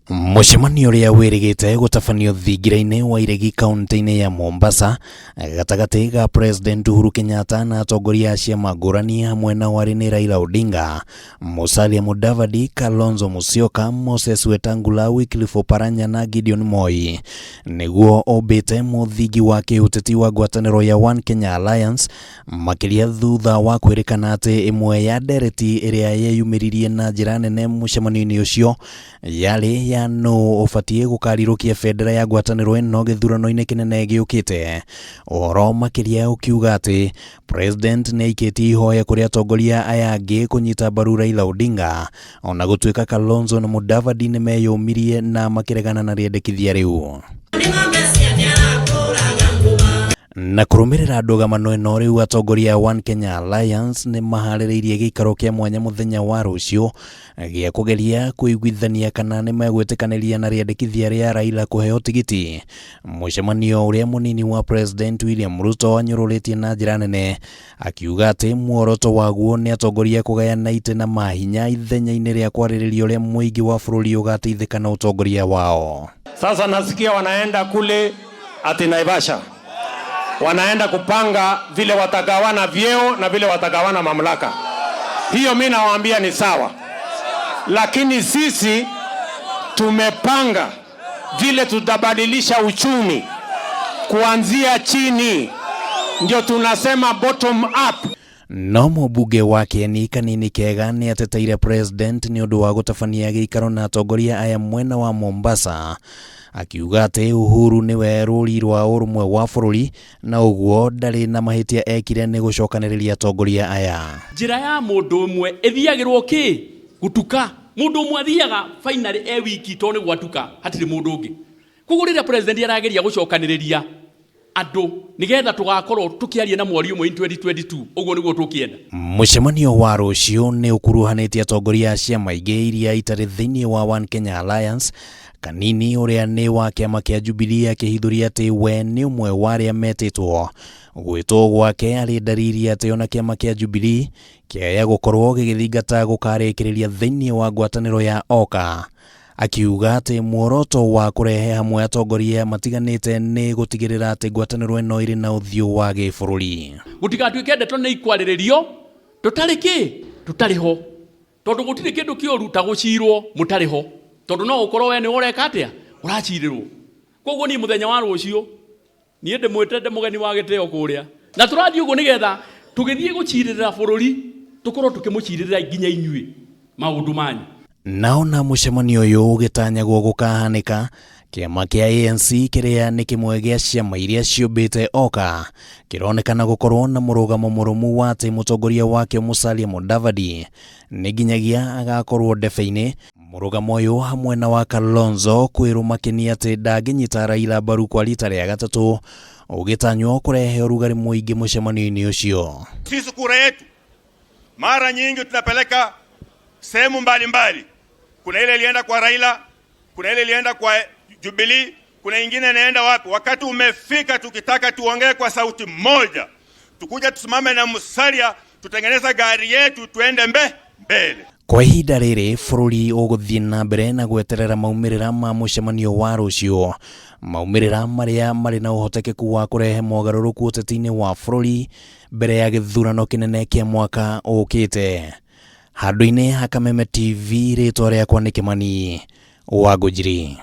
Mucemanio uria wirigite gutafanio thingira-ini wa iregi kaunti-ini ya Mombasa gatagati ga President Uhuru Kenyatta na atongoria a ciama ngurani hamwe na wari-ini Raila Odinga, Musalia Mudavadi, Kalonzo Musyoka, Moses Wetangula, Wycliffe Oparanya na Gideon Moi niguo obite muthingi wa kiuteti wa ngwataniro ya One Kenya Alliance makiria thutha wa kwirikana ati imwe ya Ndereti iria yeyumiririe na njira nene mucemanio-ini ucio yari ya no ubatie gukarirukia bendera ya ngwataniro ino githurano-ini kinene giukite. Uhoro makiria ukiuga ati President ni aikitie ihoya kuri atongoria aya angi kunyita mbaru Raila Odinga ona gutuika Kalonzo na Mudavadi ni meyumirie na makiregana na riendekithia riu. Na kurumirira ndugamano ino riu atongoria One Kenya Alliance ni mahaririirie gikaro kia mwanya muthenya wa ruciu gia kugeria kuigwithania kana ni megwitikaniria na riendekithia ria Raila kuheo tigiti. Mucemanio uria munini wa President William Ruto anyururitie na njira nene akiuga ati muoroto waguo ni atongoria kugayana ite na mahinya ithenya-ini ria kwariririo ria muingi wa bururi ugateithika na utongoria wao. Sasa nasikia wanaenda kule ati Naivasha, wanaenda kupanga vile watagawana vyeo na vile watagawana mamlaka. Hiyo mimi nawaambia ni sawa, lakini sisi tumepanga vile tutabadilisha uchumi kuanzia chini, ndio tunasema bottom up. No mubunge wake ni kanini kega ni ateteire President ni undu wa gutafania gikaro na atongoria aya mwena wa Mombasa, akiuga ati Uhuru niwe ruri rwa urumwe wa bururi na uguo ndari na mahitia ekire ni gucokaniriria atongoria aya. Njira ya mundu umwe ithiagirwo ki gutuka mundu umwe athiaga finally wiki to ni gwatuka hatire mundu ungi kugurira president arageria gucokaniriria andu nigetha tugakorwo tukiaria na mwari umwe 2022 uguo niguo tukienda. Mucemanio wa ruciu ni ukuruhanitie atongoria ciama ingi iria itari thiini wa One Kenya Alliance. Kanini uria ni wa kiama kia Jubilee akihithuria ati we ni umwe wa aria metitwo gwitwo gwake ari ndariri ati ona kiama kia Jubilee kiaya gukorwo gigithingata gukarikiriria thiini wa ngwataniro ya OKA, akiuga ati muoroto wa kurehe hamwe atongoria matiganite ni gutigirira ati ngwataniro ino iri na uthio wa gibururi. Gutigatuike ndeto ni ikwariririo tutariho tondu gutire kindu kioru ta gucirwo mutariho tondu no ukorwo we ni ureka atia uracirirwo. Koguo ni muthenya wa ruciu ni ende mwetende mugeni wa giteo kuria na turathii uguo nigetha tugithie guciririra bururi tukorwo tukimuciririra nginya inyui maundu manyu. Naona mucemanio uyu ugitanyagwo gukahanika kiama kia ANC kiria ni kimwe gia ciama iria ciumbite OKA kironekana gukorwo na murugamo murumu wa ati mutongoria wake Musalia Mudavadi ni nginyagia agakorwo ndebe-ini. Murugamo uyu hamwe na wa Kalonzo kwirumakenia ati ndanginyita Raila mbaru kwa rita ria gatatu ugitanywo kurehe urugari muingi mucemanio-ini ucio. Sisi kura yetu mara nyingi tunapeleka sehemu mbalimbali. Kuna ile ilienda kwa Raila, kuna ile ilienda kwa Jubilee, kuna ingine inaenda wapi. Wakati umefika tukitaka tuongee kwa sauti moja, tukuja tusimame na Musalia, tutengeneza gari yetu tuende mbele. Kwa ihinda riri bururi uguthii na mbere na gweterera maumirira ma mucemanio wa ruciu, maumirira maria mari na uhotekeku wa kurehe mogaruruku uteti-ini wa bururi mbere ya githurano kinene kia mwaka ukite. Handu-ini ha Kameme TV ritwa riakwa ni Kimani wa Gujiri.